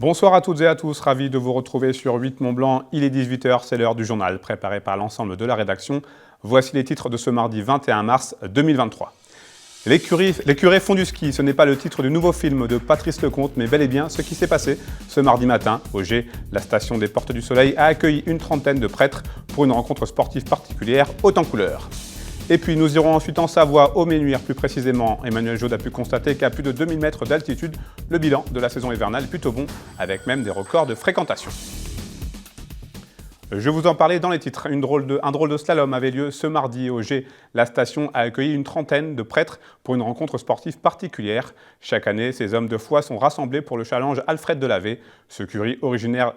Bonsoir à toutes et à tous, ravi de vous retrouver sur 8 Mont-Blanc. Il est 18h, c'est l'heure du journal préparé par l'ensemble de la rédaction. Voici les titres de ce mardi 21 mars 2023. Les curés font du ski, ce n'est pas le titre du nouveau film de Patrice Lecomte, mais bel et bien ce qui s'est passé ce mardi matin. Au Gé, la station des Portes du Soleil a accueilli une trentaine de prêtres pour une rencontre sportive particulière, haute en couleurs. Et puis nous irons ensuite en Savoie, au Ménuire plus précisément. Emmanuel Jaude a pu constater qu'à plus de 2000 mètres d'altitude, le bilan de la saison hivernale est plutôt bon, avec même des records de fréquentation. Je vous en parlais dans les titres. Un drôle de slalom avait lieu ce mardi au Gé. La station a accueilli une trentaine de prêtres pour une rencontre sportive particulière. Chaque année, ces hommes de foi sont rassemblés pour le challenge Alfred Delavet. Ce curé originaire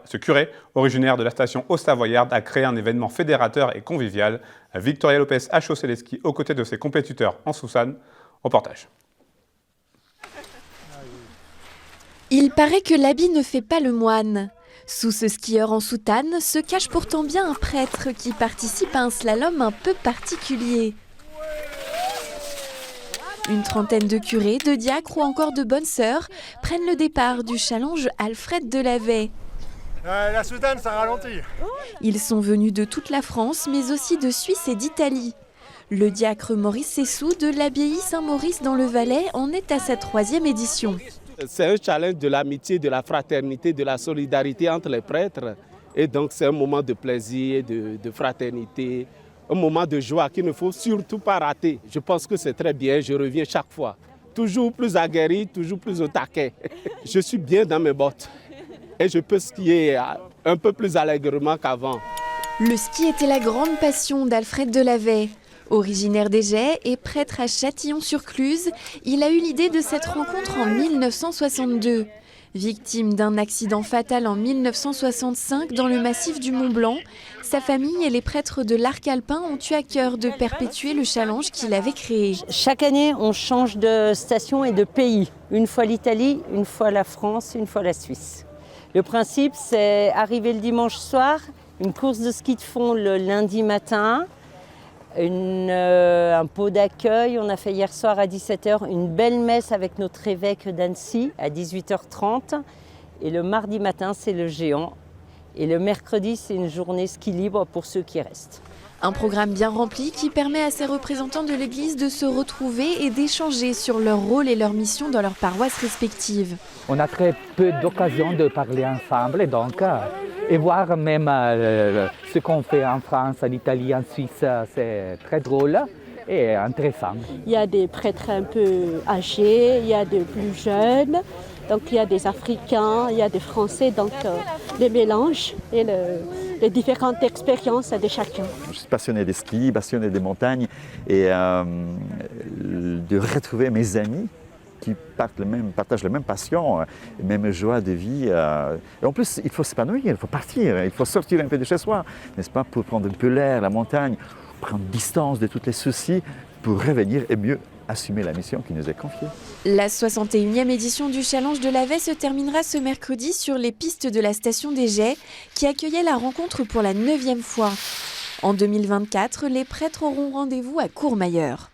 de la station Haut-Savoyarde a créé un événement fédérateur et convivial. Victoria Lopez a chaussé les skis aux côtés de ses compétiteurs en Soussanes. Reportage. Il paraît que l'habit ne fait pas le moine. Sous ce skieur en soutane se cache pourtant bien un prêtre qui participe à un slalom un peu particulier. Une trentaine de curés, de diacres ou encore de bonnes sœurs prennent le départ du challenge Alfred Delavet. La soutane, ça ralentit. Ils sont venus de toute la France, mais aussi de Suisse et d'Italie. Le diacre Maurice Sessou de l'abbaye Saint-Maurice dans le Valais en est à sa 3e édition. C'est un challenge de l'amitié, de la fraternité, de la solidarité entre les prêtres. Et donc c'est un moment de plaisir, de fraternité, un moment de joie qu'il ne faut surtout pas rater. Je pense que c'est très bien, je reviens chaque fois. Toujours plus aguerri, toujours plus au taquet. Je suis bien dans mes bottes et je peux skier un peu plus allègrement qu'avant. Le ski était la grande passion d'Alfred Delavet. Originaire des Gets et prêtre à Châtillon-sur-Cluse, il a eu l'idée de cette rencontre en 1962. Victime d'un accident fatal en 1965 dans le massif du Mont-Blanc, sa famille et les prêtres de l'Arc alpin ont eu à cœur de perpétuer le challenge qu'il avait créé. Chaque année, on change de station et de pays. Une fois l'Italie, une fois la France, une fois la Suisse. Le principe, c'est arriver le dimanche soir, une course de ski de fond le lundi matin, un pot d'accueil. On a fait hier soir à 17h une belle messe avec notre évêque d'Annecy à 18h30. Et le mardi matin, c'est le géant. Et le mercredi, c'est une journée ski libre pour ceux qui restent. Un programme bien rempli qui permet à ces représentants de l'Église de se retrouver et d'échanger sur leur rôle et leur mission dans leurs paroisses respectives. On a très peu d'occasions de parler ensemble et voir même ce qu'on fait en France, en Italie, en Suisse, c'est très drôle et intéressant. Il y a des prêtres un peu âgés, il y a des plus jeunes, donc il y a des Africains, il y a des Français, donc les mélanges et les différentes expériences de chacun. Je suis passionné des skis, passionné des montagnes et de retrouver mes amis qui partagent la même passion, la même joie de vie. Et en plus, il faut s'épanouir, il faut partir, il faut sortir un peu de chez soi, n'est-ce pas, pour prendre un peu l'air, la montagne, prendre distance de tous les soucis pour revenir et mieux assumer la mission qui nous est confiée. La 61e édition du Challenge Delavet se terminera ce mercredi sur les pistes de la station des Gets qui accueillait la rencontre pour la 9e fois. En 2024, les prêtres auront rendez-vous à Courmayeur.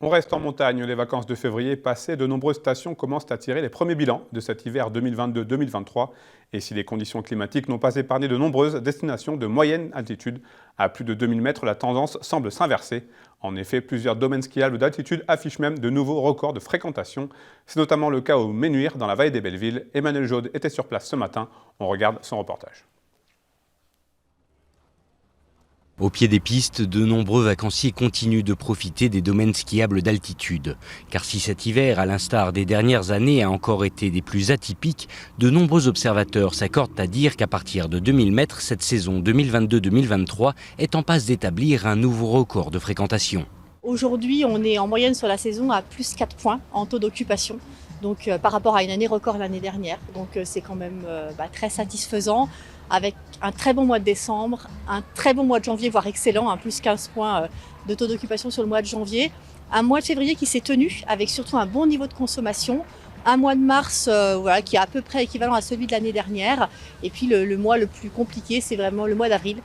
On reste en montagne. Les vacances de février passées, de nombreuses stations commencent à tirer les premiers bilans de cet hiver 2022-2023. Et si les conditions climatiques n'ont pas épargné de nombreuses destinations de moyenne altitude, à plus de 2000 mètres, la tendance semble s'inverser. En effet, plusieurs domaines skiables d'altitude affichent même de nouveaux records de fréquentation. C'est notamment le cas au Ménuire, dans la vallée des Bellevilles. Emmanuel Jaude était sur place ce matin. On regarde son reportage. Au pied des pistes, de nombreux vacanciers continuent de profiter des domaines skiables d'altitude. Car si cet hiver, à l'instar des dernières années, a encore été des plus atypiques, de nombreux observateurs s'accordent à dire qu'à partir de 2000 mètres, cette saison 2022-2023 est en passe d'établir un nouveau record de fréquentation. Aujourd'hui, on est en moyenne sur la saison à plus 4 points en taux d'occupation. Donc par rapport à une année record l'année dernière. Donc c'est quand même très satisfaisant. Avec un très bon mois de décembre, un très bon mois de janvier, voire excellent, plus 15 points de taux d'occupation sur le mois de janvier. Un mois de février qui s'est tenu avec surtout un bon niveau de consommation. Un mois de mars qui est à peu près équivalent à celui de l'année dernière. Et puis le mois le plus compliqué, c'est vraiment le mois d'avril,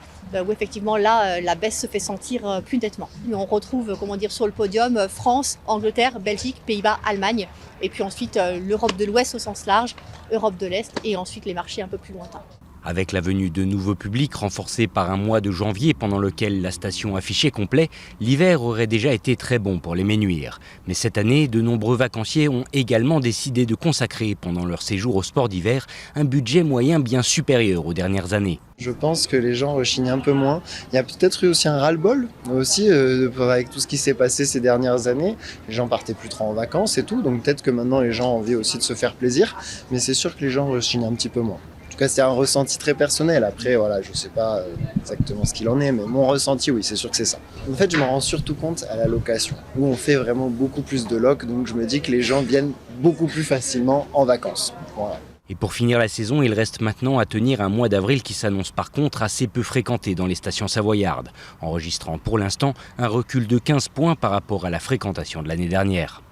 où effectivement là, la baisse se fait sentir plus nettement. Et on retrouve sur le podium France, Angleterre, Belgique, Pays-Bas, Allemagne, et puis ensuite l'Europe de l'Ouest au sens large, Europe de l'Est, et ensuite les marchés un peu plus lointains. Avec la venue de nouveaux publics renforcés par un mois de janvier pendant lequel la station affichait complet, l'hiver aurait déjà été très bon pour les Ménuires. Mais cette année, de nombreux vacanciers ont également décidé de consacrer pendant leur séjour au sport d'hiver un budget moyen bien supérieur aux dernières années. Je pense que les gens rechignent un peu moins. Il y a peut-être eu aussi un ras-le-bol, avec tout ce qui s'est passé ces dernières années. Les gens partaient plus trop en vacances et tout, donc peut-être que maintenant les gens ont envie aussi de se faire plaisir. Mais c'est sûr que les gens rechignent un petit peu moins. En tout cas, c'est un ressenti très personnel. Après, voilà, je ne sais pas exactement ce qu'il en est, mais mon ressenti, oui, c'est sûr que c'est ça. En fait, je m'en rends surtout compte à la location, où on fait vraiment beaucoup plus de loc, donc je me dis que les gens viennent beaucoup plus facilement en vacances. Voilà. Et pour finir la saison, il reste maintenant à tenir un mois d'avril qui s'annonce par contre assez peu fréquenté dans les stations savoyardes, enregistrant pour l'instant un recul de 15 points par rapport à la fréquentation de l'année dernière.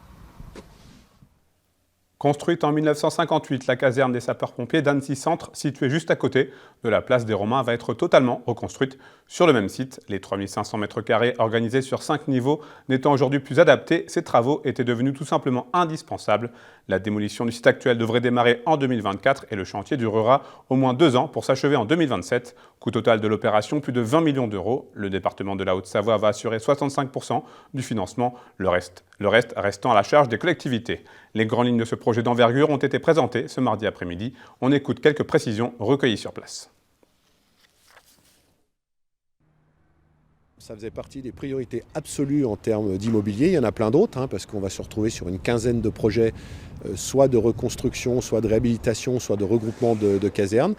Construite en 1958, la caserne des sapeurs-pompiers d'Annecy Centre, située juste à côté de la place des Romains, va être totalement reconstruite sur le même site. Les 3500 m² organisés sur 5 niveaux n'étant aujourd'hui plus adaptés, ces travaux étaient devenus tout simplement indispensables. La démolition du site actuel devrait démarrer en 2024 et le chantier durera au moins 2 ans pour s'achever en 2027. Coût total de l'opération, plus de 20 millions d'euros. Le département de la Haute-Savoie va assurer 65% du financement, le reste restant à la charge des collectivités. Les grandes lignes de ce projet d'envergure ont été présentées ce mardi après-midi. On écoute quelques précisions recueillies sur place. Ça faisait partie des priorités absolues en termes d'immobilier. Il y en a plein d'autres, parce qu'on va se retrouver sur une quinzaine de projets, soit de reconstruction, soit de réhabilitation, soit de regroupement de casernes.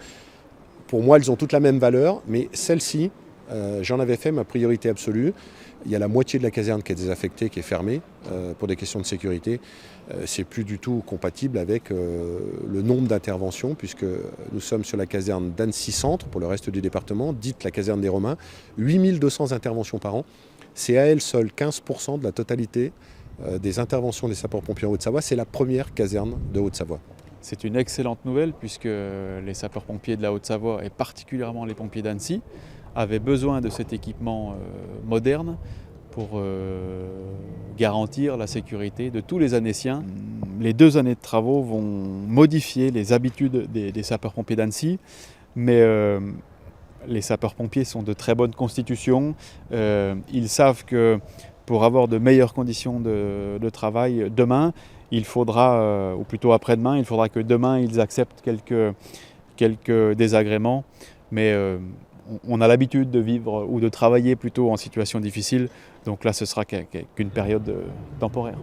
Pour moi, elles ont toutes la même valeur, mais celle-ci, j'en avais fait ma priorité absolue. Il y a la moitié de la caserne qui est désaffectée, qui est fermée pour des questions de sécurité. C'est plus du tout compatible avec le nombre d'interventions, puisque nous sommes sur la caserne d'Annecy Centre, pour le reste du département, dite la caserne des Romains, 8200 interventions par an. C'est à elle seule 15% de la totalité des interventions des sapeurs-pompiers en Haute-Savoie. C'est la première caserne de Haute-Savoie. C'est une excellente nouvelle, puisque les sapeurs-pompiers de la Haute-Savoie, et particulièrement les pompiers d'Annecy, avaient besoin de cet équipement moderne pour garantir la sécurité de tous les Annéciens. Les 2 années de travaux vont modifier les habitudes des sapeurs-pompiers d'Annecy, mais les sapeurs-pompiers sont de très bonne constitution. Ils savent que pour avoir de meilleures conditions de travail demain, il faudra, ou plutôt après-demain, il faudra que demain ils acceptent quelques désagréments, mais on a l'habitude de vivre ou de travailler plutôt en situation difficile, donc là ce sera qu'une période temporaire.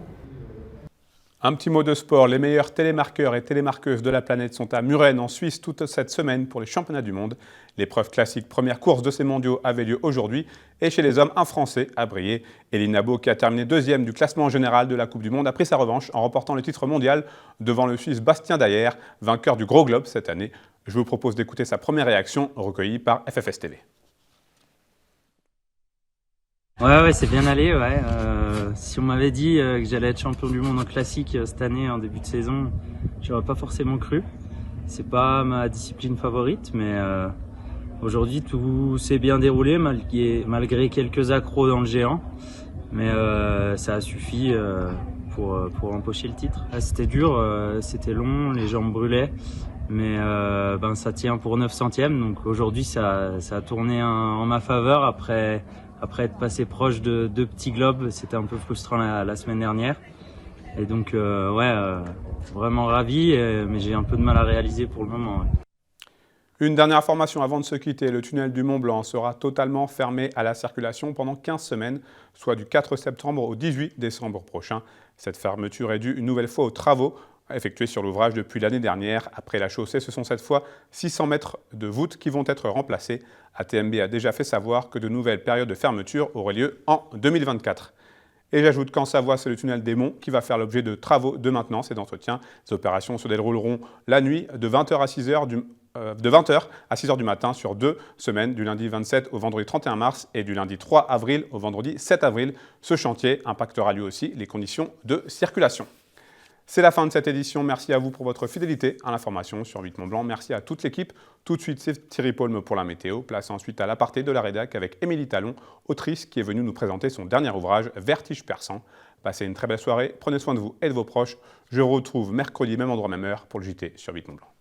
Un petit mot de sport, les meilleurs télémarqueurs et télémarqueuses de la planète sont à Muren en Suisse toute cette semaine pour les championnats du monde. L'épreuve classique première course de ces mondiaux avait lieu aujourd'hui et chez les hommes, un Français a brillé. Elie Nabo, qui a terminé 2e du classement général de la Coupe du Monde, a pris sa revanche en remportant le titre mondial devant le Suisse Bastien Dayer, vainqueur du Gros Globe cette année. Je vous propose d'écouter sa première réaction recueillie par FFS TV. Ouais, c'est bien allé. Ouais. Si on m'avait dit que j'allais être champion du monde en classique cette année en début de saison, j'aurais pas forcément cru. C'est pas ma discipline favorite, mais aujourd'hui tout s'est bien déroulé malgré quelques accros dans le géant. Mais ça a suffi pour empocher le titre. C'était dur, c'était long, les jambes brûlaient. Mais ça tient pour 9 centièmes, donc aujourd'hui ça a tourné en ma faveur après être passé proche de 2 petits globes. C'était un peu frustrant la semaine dernière. Et donc vraiment ravi, mais j'ai un peu de mal à réaliser pour le moment. Ouais. Une dernière information avant de se quitter, le tunnel du Mont Blanc sera totalement fermé à la circulation pendant 15 semaines, soit du 4 septembre au 18 décembre prochain. Cette fermeture est due une nouvelle fois aux travaux effectués sur l'ouvrage depuis l'année dernière. Après la chaussée, ce sont cette fois 600 mètres de voûte qui vont être remplacés. ATMB a déjà fait savoir que de nouvelles périodes de fermeture auraient lieu en 2024. Et j'ajoute qu'en Savoie, c'est le tunnel des Monts qui va faire l'objet de travaux de maintenance et d'entretien. Les opérations se dérouleront la nuit de 20h à 6h du matin sur 2 semaines, du lundi 27 au vendredi 31 mars et du lundi 3 avril au vendredi 7 avril. Ce chantier impactera lui aussi les conditions de circulation. C'est la fin de cette édition. Merci à vous pour votre fidélité à l'information sur 8 Mont Blanc. Merci à toute l'équipe. Tout de suite, c'est Thierry Paulme pour la météo. Place ensuite à l'aparté de la rédac avec Émilie Talon, autrice qui est venue nous présenter son dernier ouvrage, Vertige perçant. Passez une très belle soirée. Prenez soin de vous et de vos proches. Je vous retrouve mercredi, même endroit, même heure pour le JT sur 8 Mont Blanc.